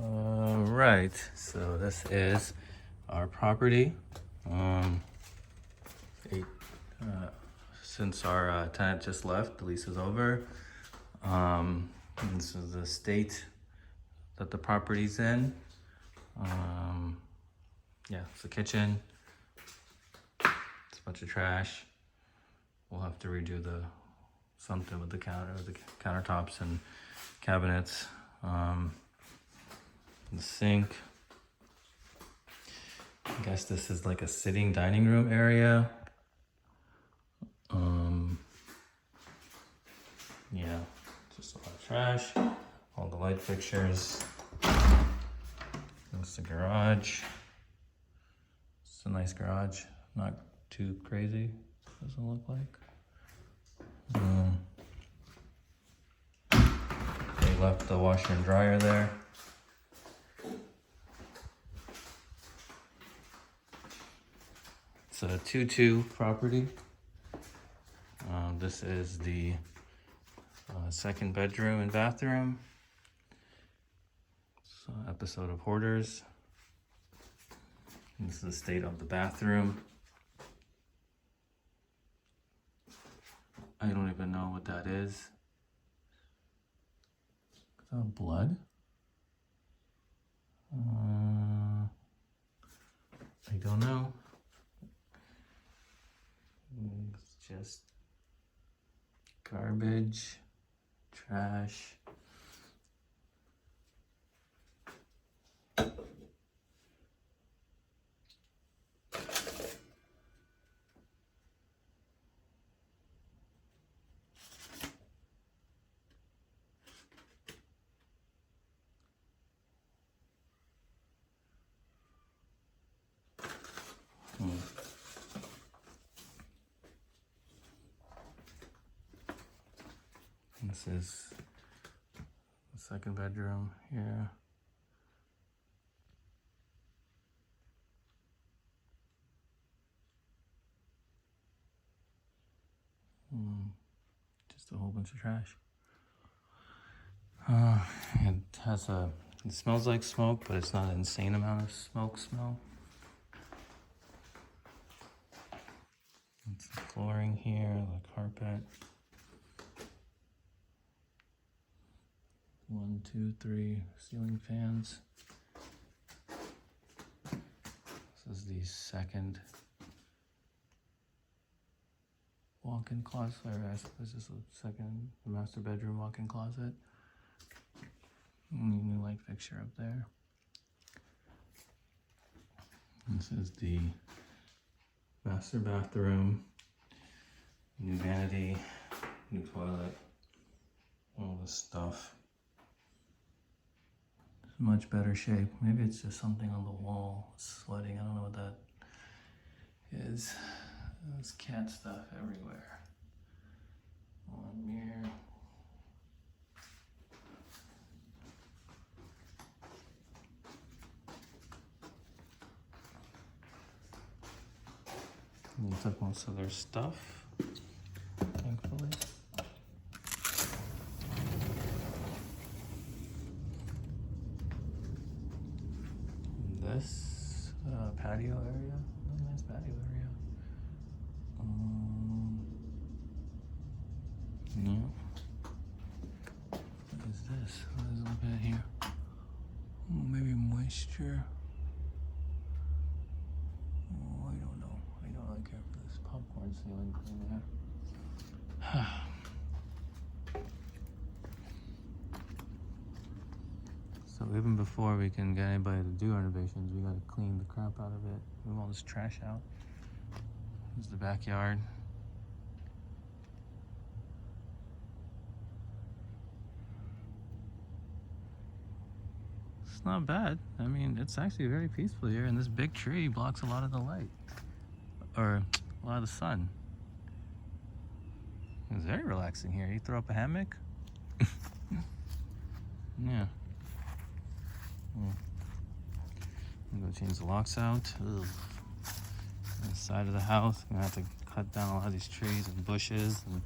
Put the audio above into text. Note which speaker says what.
Speaker 1: Right, so this is our property. Eight, since our tenant just left, the lease is over. This is the state that the property's in. Yeah, it's the kitchen. It's a bunch of trash. We'll have to redo something with the countertops and cabinets. The sink. I guess this is like a sitting dining room area. Yeah, just a lot of trash. All the light fixtures. That's the garage. It's a nice garage, not too crazy, doesn't look like. They left the washer and dryer there. It's a 2-2 property. This is the second bedroom and bathroom. It's an episode of Hoarders. This is the state of the bathroom. I don't even know what that is. Is that blood? I don't know. It's just garbage, trash. This is the second bedroom here. Just a whole bunch of trash. It smells like smoke, but it's not an insane amount of smoke smell. It's the flooring here, the carpet. 1, 2, 3 ceiling fans. This is the second walk-in closet, or this is the second master bedroom walk-in closet. New light fixture up there. This is the master bathroom. New vanity, new toilet, all this stuff. It's much better shape. Maybe it's just something on the wall, sweating. I don't know what that is. There's cat stuff everywhere. One mirror. They took most of their stuff, thankfully. This patio area, a nice patio area. Yeah. What is this? What is it looking at here? Oh, maybe moisture. Oh, I don't know. I don't care for this popcorn ceiling thing there. So even before we can get anybody to do renovations, we gotta clean the crap out of it. Move all this trash out. Here's the backyard. It's not bad. I mean, it's actually very peaceful here, and this big tree blocks a lot of the light, or a lot of the sun. It's very relaxing here. You throw up a hammock. Yeah. I'm gonna change the locks out. Ugh. On the side of the house, I'm gonna have to cut down a lot of these trees and bushes and